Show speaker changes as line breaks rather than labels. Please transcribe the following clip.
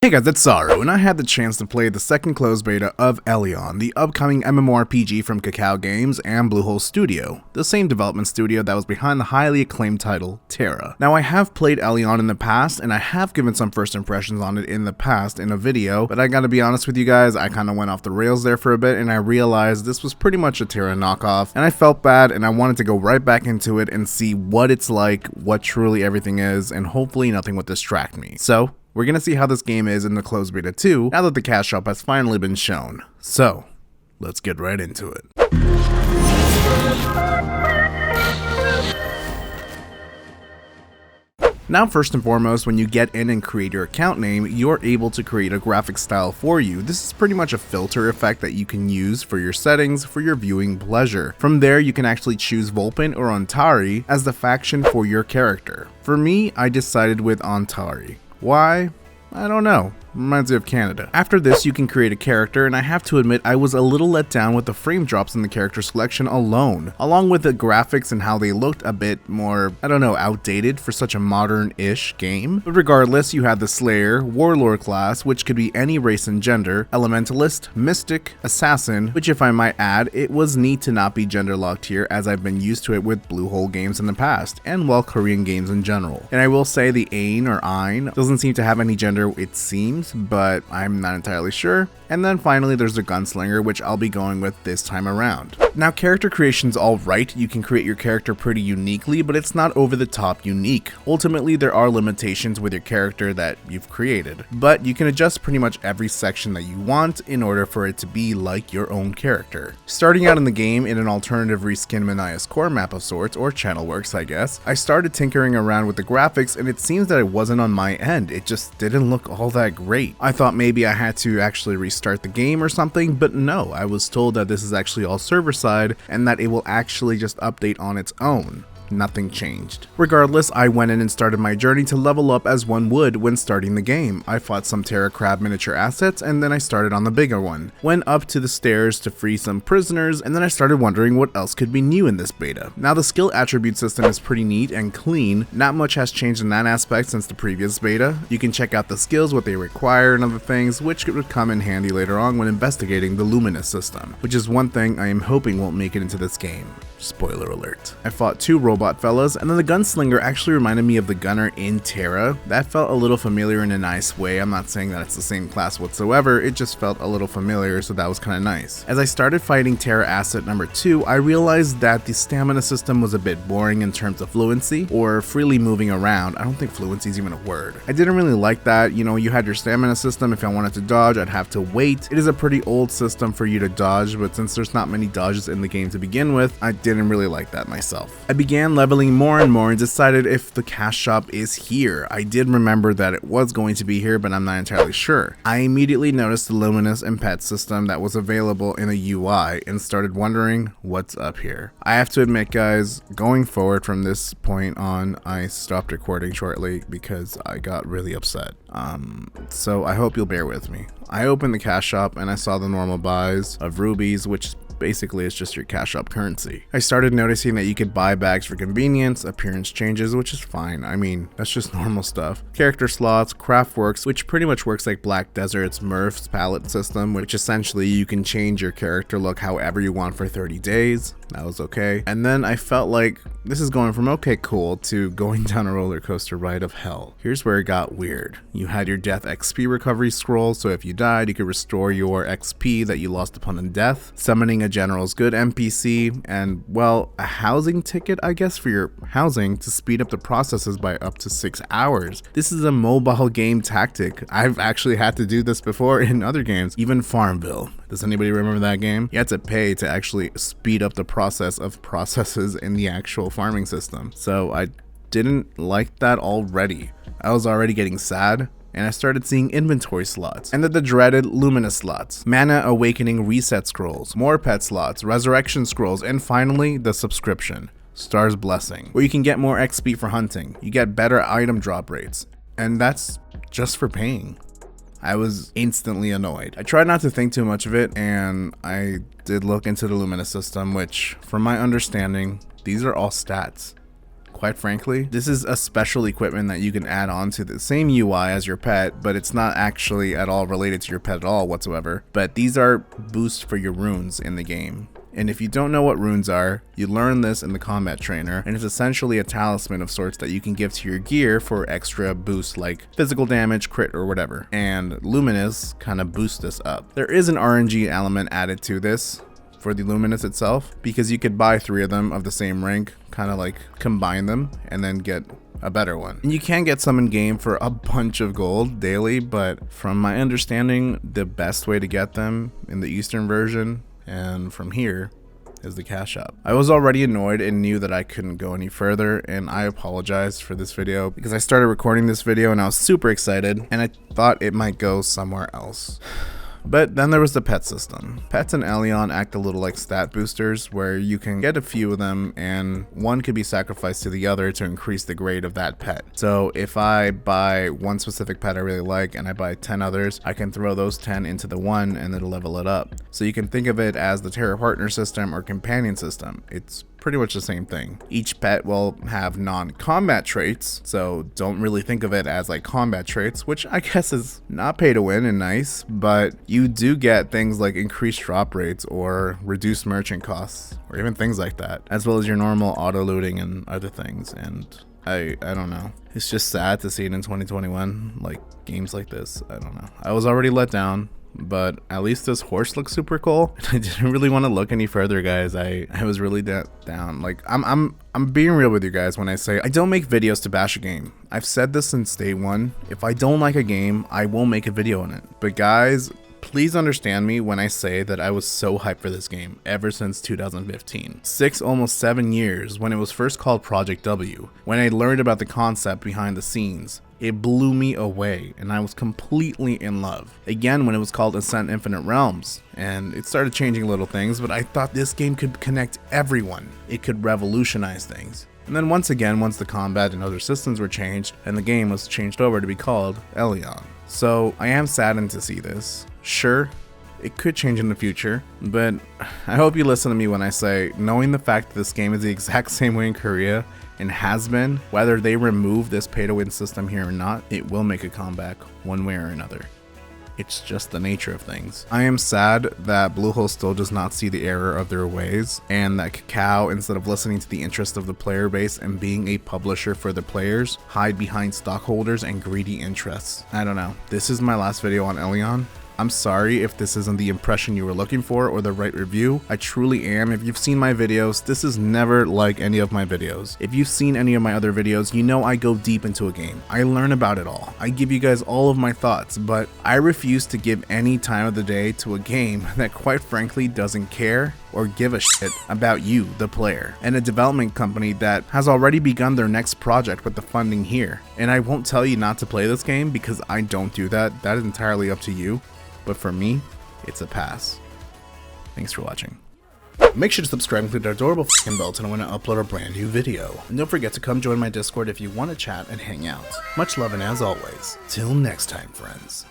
Hey guys, it's Saru, and I had the chance to play the second closed beta of Elyon, the upcoming MMORPG from Cacao Games and Bluehole Studio, the same development studio that was behind the highly acclaimed title, TERA. Now I have played Elyon in the past, and I have given some first impressions on it in the past in a video, but I gotta be honest with you guys, I kinda went off the rails there for a bit, and I realized this was pretty much a TERA knockoff, and I felt bad, and I wanted to go right back into it and see what it's like, what truly everything is, and hopefully nothing would distract me. So, we're gonna see how this game is in the closed beta 2, now that the cash shop has finally been shown. So, let's get right into it. Now first and foremost, when you get in and create your account name, you're able to create a graphic style for you. This is pretty much a filter effect that you can use for your settings for your viewing pleasure. From there, you can actually choose Vulpin or Ontari as the faction for your character. For me, I decided with Ontari. Why? I don't know. Reminds me of Canada. After this, you can create a character, and I have to admit I was a little let down with the frame drops in the character selection alone, along with the graphics and how they looked a bit more, I don't know, outdated for such a modern-ish game. But regardless, you have the Slayer, Warlord class, which could be any race and gender, Elementalist, Mystic, Assassin, which if I might add, it was neat to not be gender locked here as I've been used to it with Bluehole games in the past, and well, Korean games in general. And I will say the Ain or Ein doesn't seem to have any gender, it seems, but I'm not entirely sure. And then finally there's the Gunslinger, which I'll be going with this time around. Now character creation's alright, you can create your character pretty uniquely, but it's not over the top unique. Ultimately there are limitations with your character that you've created, but you can adjust pretty much every section that you want in order for it to be like your own character. Starting out in the game in an alternative reskin Manias core map of sorts, or Channelworks I guess, I started tinkering around with the graphics and it seems that it wasn't on my end, it just didn't look all that great. I thought maybe I had to actually restart the game or something, but no, I was told that this is actually all server side and that it will actually just update on its own. Nothing changed. Regardless, I went in and started my journey to level up as one would when starting the game. I fought some TERA crab miniature assets and then I started on the bigger one. Went up to the stairs to free some prisoners and then I started wondering what else could be new in this beta. Now the skill attribute system is pretty neat and clean. Not much has changed in that aspect since the previous beta. You can check out the skills, what they require and other things, which would come in handy later on when investigating the Luminus System, which is one thing I am hoping won't make it into this game. Spoiler alert. I fought two robot fellas, and then the Gunslinger actually reminded me of the gunner in TERA. That felt a little familiar in a nice way. I'm not saying that it's the same class whatsoever, it just felt a little familiar, so that was kind of nice. As I started fighting TERA asset number 2, I realized that the stamina system was a bit boring in terms of fluency, or freely moving around. I don't think fluency is even a word. I didn't really like that. You know, you had your stamina system. If I wanted to dodge, I'd have to wait. It is a pretty old system for you to dodge, but since there's not many dodges in the game to begin with, I didn't really like that myself. I began leveling more and more and decided if the cash shop is here. I did remember that it was going to be here, but I'm not entirely sure. I immediately noticed the Luminus and pet system that was available in the UI and started wondering what's up here. I have to admit guys, going forward from this point on, I stopped recording shortly because I got really upset. So I hope you'll bear with me. I opened the cash shop and I saw the normal buys of rubies, which basically it's just your cash shop currency. I started noticing that you could buy bags for convenience, appearance changes, which is fine. I mean, that's just normal stuff. Character slots, Craftworks, which pretty much works like Black Desert's Murph's palette system, which essentially you can change your character look however you want for 30 days. That was okay. And then I felt like this is going from okay cool to going down a roller coaster ride of hell. Here's where it got weird. You had your death XP recovery scroll, so if you died you could restore your XP that you lost upon death, summoning a general's good NPC, and well, a housing ticket I guess for your housing to speed up the processes by up to 6 hours. This is a mobile game tactic. I've actually had to do this before in other games, even Farmville. Does anybody remember that game? You had to pay to actually speed up the process of processes in the actual farming system. So I didn't like that already. I was already getting sad, and I started seeing inventory slots, and then the dreaded Luminous slots, Mana Awakening reset scrolls, more pet slots, resurrection scrolls, and finally the subscription, Star's Blessing, where you can get more XP for hunting, you get better item drop rates, and that's just for paying. I was instantly annoyed. I tried not to think too much of it, and I did look into the Luminus system, which, from my understanding, these are all stats. Quite frankly, this is a special equipment that you can add on to the same UI as your pet, but it's not actually at all related to your pet at all whatsoever. But these are boosts for your runes in the game. And if you don't know what runes are, you learn this in the combat trainer, and it's essentially a talisman of sorts that you can give to your gear for extra boosts like physical damage, crit, or whatever. And Luminus kind of boosts this up. There is an RNG element added to this for the Luminus itself, because you could buy 3 of them of the same rank, kind of like combine them and then get a better one. And you can get some in game for a bunch of gold daily, but from my understanding, the best way to get them in the Eastern version and from here is the cash shop. I was already annoyed and knew that I couldn't go any further, and I apologized for this video because I started recording this video and I was super excited and I thought it might go somewhere else. But then there was the pet system. Pets in Elyon act a little like stat boosters, where you can get a few of them and one could be sacrificed to the other to increase the grade of that pet. So if I buy one specific pet I really like and I buy 10 others, I can throw those 10 into the one and it'll level it up. So you can think of it as the TERA partner system or companion system. It's pretty much the same thing. Each pet will have non-combat traits, so don't really think of it as like combat traits, which I guess is not pay to win and nice, but you do get things like increased drop rates or reduced merchant costs, or even things like that, as well as your normal auto looting and other things. And I don't know. It's just sad to see it in 2021, like games like this. I don't know. I was already let down, but at least this horse looks super cool. I didn't really want to look any further, guys. I was really down. Like I'm being real with you guys when I say I don't make videos to bash a game. I've said this since day one. If I don't like a game, I will make a video on it. But guys, please understand me when I say that I was so hyped for this game ever since 2015. 6, almost 7 years when it was first called Project W. When I learned about the concept behind the scenes, it blew me away and I was completely in love. Again, when it was called Ascent Infinite Realms, and it started changing little things, but I thought this game could connect everyone. It could revolutionize things. And then once again, once the combat and other systems were changed, and the game was changed over to be called Elyon. So I am saddened to see this. Sure, it could change in the future, but I hope you listen to me when I say, knowing the fact that this game is the exact same way in Korea and has been, whether they remove this pay-to-win system here or not, it will make a comeback one way or another. It's just the nature of things. I am sad that Bluehole still does not see the error of their ways, and that Kakao, instead of listening to the interest of the player base and being a publisher for the players, hide behind stockholders and greedy interests. I don't know. This is my last video on Elyon. I'm sorry if this isn't the impression you were looking for or the right review. I truly am. If you've seen my videos, this is never like any of my videos. If you've seen any of my other videos, you know I go deep into a game. I learn about it all. I give you guys all of my thoughts, but I refuse to give any time of the day to a game that quite frankly doesn't care or give a shit about you, the player, and a development company that has already begun their next project with the funding here. And I won't tell you not to play this game because I don't do that. That is entirely up to you. But for me, it's a pass. Thanks for watching. Make sure to subscribe and click that adorable f***ing bell to know when I upload a brand new video. And don't forget to come join my Discord if you want to chat and hang out. Much love, and as always, till next time, friends.